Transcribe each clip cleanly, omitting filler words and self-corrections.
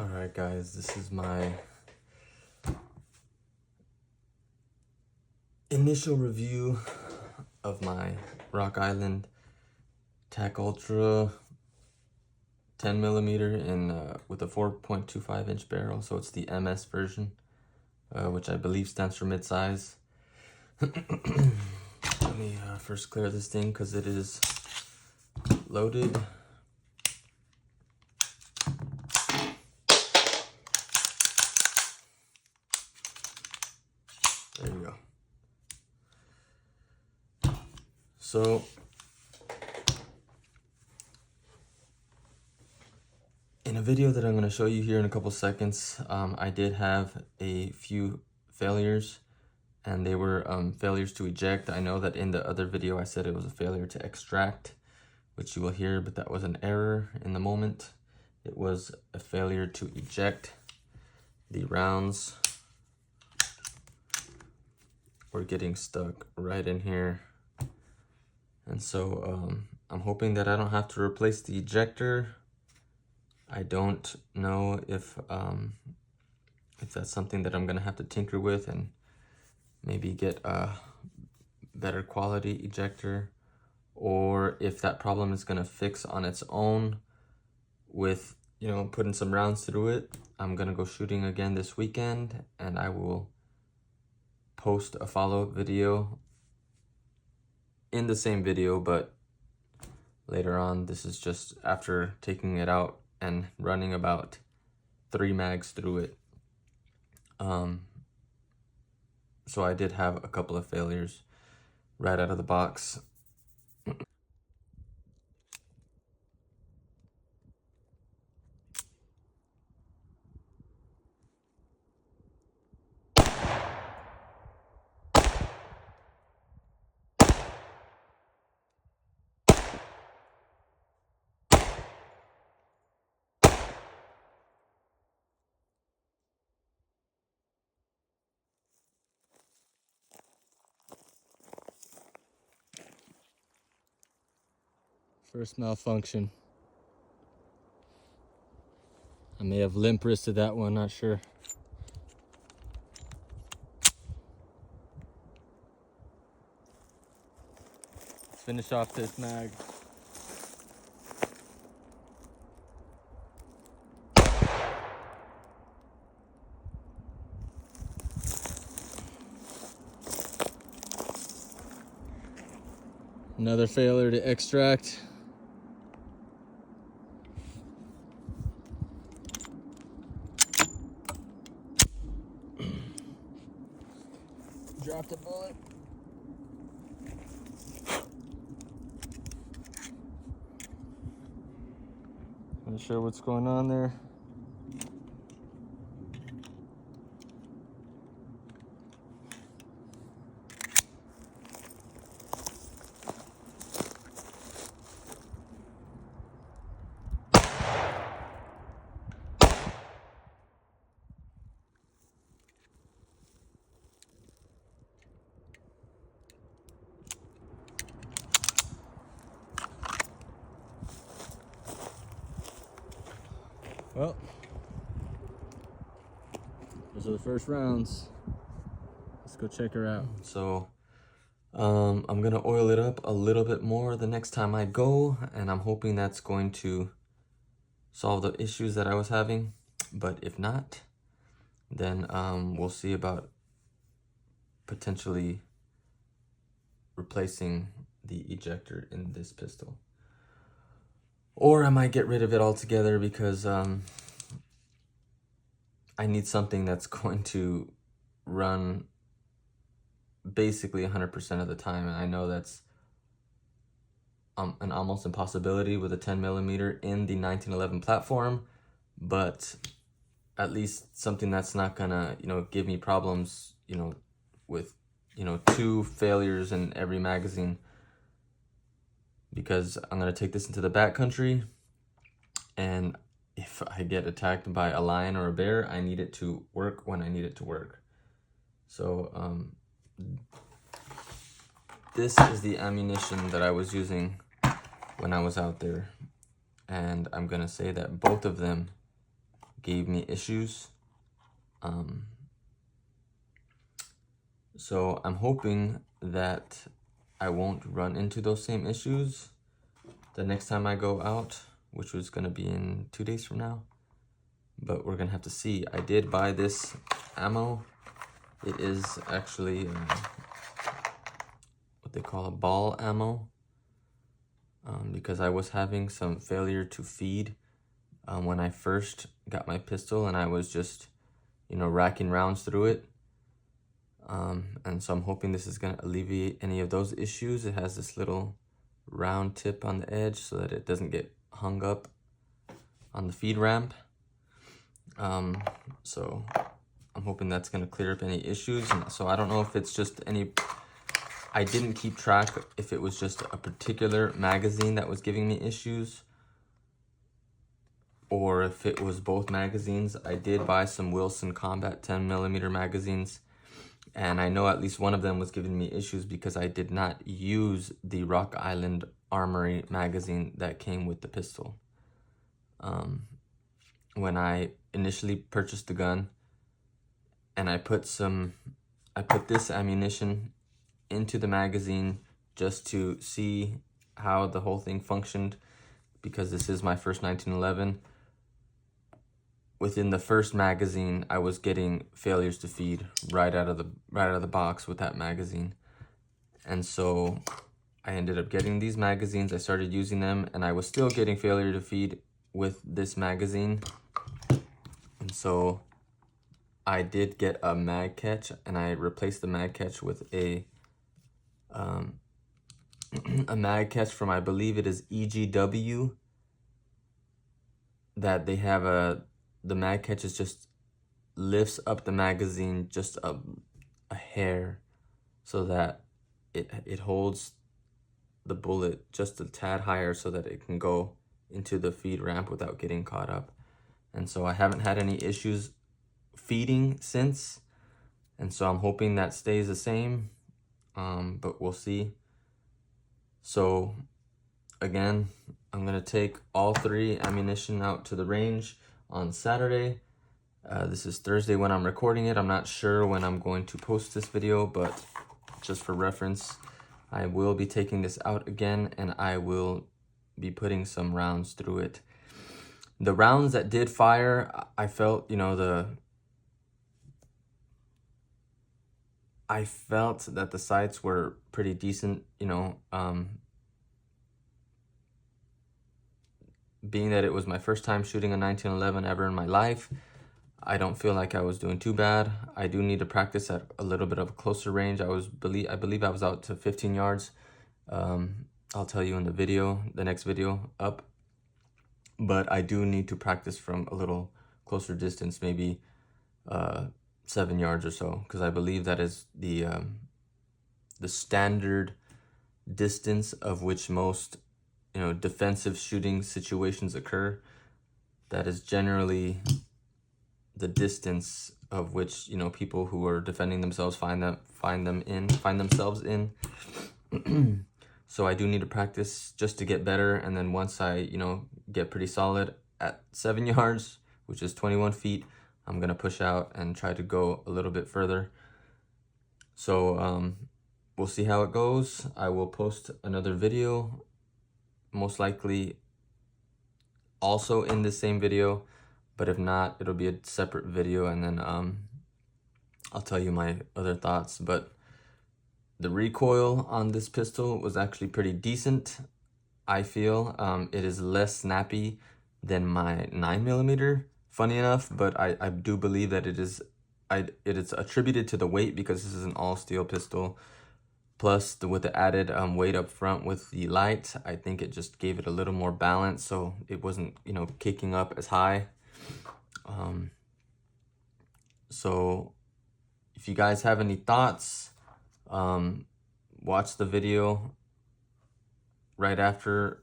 Alright guys, this is my initial review of my Rock Island Tac Ultra 10mm in with a 4.25 inch barrel, so it's the MS version, which I believe stands for mid-size. Let me first clear this thing because it is loaded. There you go. So in a video that I'm going to show you here in a couple seconds, I did have a few failures, and they were failures to eject. I know that in the other video I said it was a failure to extract, which you will hear, but that was an error in the moment. It was a failure to eject. The rounds were getting stuck right in here. And so I'm hoping that I don't have to replace the ejector. I don't know if that's something that I'm gonna have to tinker with and maybe get a better quality ejector, or if that problem is gonna fix on its own with, you know, putting some rounds through it. I'm gonna go shooting again this weekend, and I will post a follow-up video in the same video, but later on. This is just after taking it out and running about 3 mags through it. So I did have a couple of failures right out of the box. First malfunction. I may have limp wristed that one, not sure. Let's finish off this mag. Another failure to extract. Dropped a bullet. Not sure what's going on there. Well, those are the first rounds. Let's go check her out. So I'm gonna oil it up a little bit more the next time I go, and I'm hoping that's going to solve the issues that I was having. But if not, then we'll see about potentially replacing the ejector in this pistol. Or I might get rid of it altogether, because I need something that's going to run basically 100% of the time. And I know that's an almost impossibility with a 10mm in the 1911 platform, but at least something that's not gonna, you know, give me problems, you know, with, you know, 2 failures in every magazine. Because I'm gonna take this into the backcountry, and if I get attacked by a lion or a bear, I need it to work when I need it to work. So this is the ammunition that I was using when I was out there, and I'm gonna say that both of them gave me issues. So I'm hoping that I won't run into those same issues the next time I go out, which was gonna be in 2 days from now. But we're gonna have to see. I did buy this ammo. It is actually what they call a ball ammo, because I was having some failure to feed when I first got my pistol, and I was just, you know, racking rounds through it. And so I'm hoping this is going to alleviate any of those issues. It has this little round tip on the edge so that it doesn't get hung up on the feed ramp. So I'm hoping that's going to clear up any issues. And so I don't know if it's just I didn't keep track if it was just a particular magazine that was giving me issues, or if it was both magazines. I did buy some Wilson Combat 10mm magazines, and I know at least one of them was giving me issues because I did not use the Rock Island Armory magazine that came with the pistol. When I initially purchased the gun, and I put this ammunition into the magazine just to see how the whole thing functioned, because this is my first 1911. Within the first magazine, I was getting failures to feed right out of the box with that magazine. And so I ended up getting these magazines. I started using them, and I was still getting failure to feed with this magazine. And so I did get a mag catch, and I replaced the mag catch with a mag catch from, I believe it is EGW, that they have the mag catch is just lifts up the magazine just a hair so that it holds the bullet just a tad higher so that it can go into the feed ramp without getting caught up. And so I haven't had any issues feeding since, and so I'm hoping that stays the same, but we'll see. So again, I'm gonna take all 3 ammunition out to the range on Saturday. This is Thursday when I'm recording it. I'm not sure when I'm going to post this video, but just for reference, I will be taking this out again, and I will be putting some rounds through it. The rounds that did fire, I felt, you know, I felt that the sights were pretty decent, you know, being that it was my first time shooting a 1911 ever in my life. I don't feel like I was doing too bad. I do need to practice at a little bit of a closer range. I believe I was out to 15 yards. I'll tell you in the next video up. But I do need to practice from a little closer distance, maybe 7 yards or so, because I believe that is the standard distance of which most, you know, defensive shooting situations occur. That is generally the distance of which, you know, people who are defending themselves find themselves in. So I do need to practice just to get better, and then once I, you know, get pretty solid at 7 yards, which is 21 feet, I'm gonna push out and try to go a little bit further. So we'll see how it goes. I will post another video, most likely also in the same video, but if not, it'll be a separate video, and then I'll tell you my other thoughts. But the recoil on this pistol was actually pretty decent, I feel. It is less snappy than my 9mm, funny enough, but I do believe that it is attributed to the weight, because this is an all steel pistol. Plus, with the added weight up front with the light, I think it just gave it a little more balance, so it wasn't, you know, kicking up as high. So if you guys have any thoughts, watch the video right after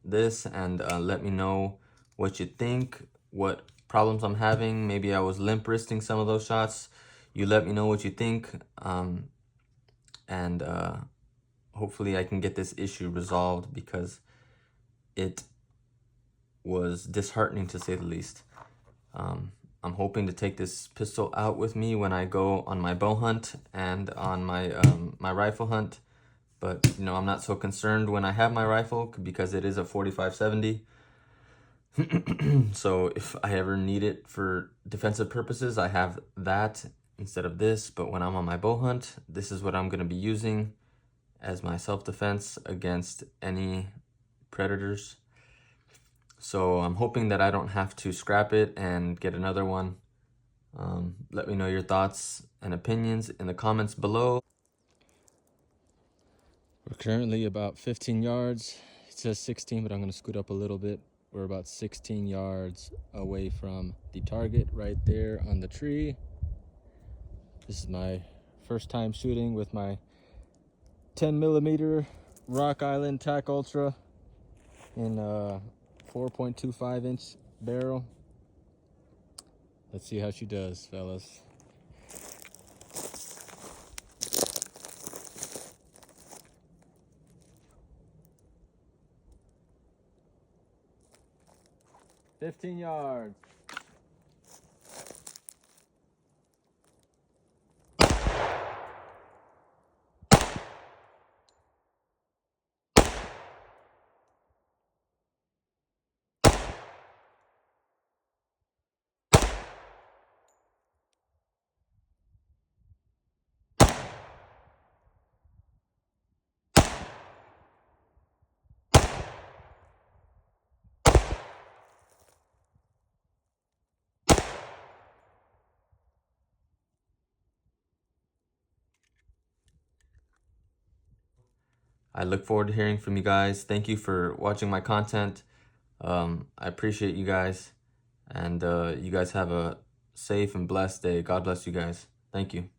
this, and let me know what you think, what problems I'm having. Maybe I was limp wristing some of those shots. You let me know what you think, and hopefully I can get this issue resolved, because it was disheartening to say the least. I'm hoping to take this pistol out with me when I go on my bow hunt and on my my rifle hunt. But you know, I'm not so concerned when I have my rifle because it is a 45-70. So if I ever need it for defensive purposes, I have that instead of this. But when I'm on my bow hunt, this is what I'm going to be using as my self-defense against any predators. So I'm hoping that I don't have to scrap it and get another one. Let me know your thoughts and opinions in the comments below. We're currently about 15 yards. It says 16, but I'm going to scoot up a little bit. We're about 16 yards away from the target right there on the tree. This is my first time shooting with my 10mm Rock Island Tac Ultra in a 4.25-inch barrel. Let's see how she does, fellas. "15 yards. I look forward to hearing from you guys. Thank you for watching my content. I appreciate you guys. And you guys have a safe and blessed day. God bless you guys. Thank you.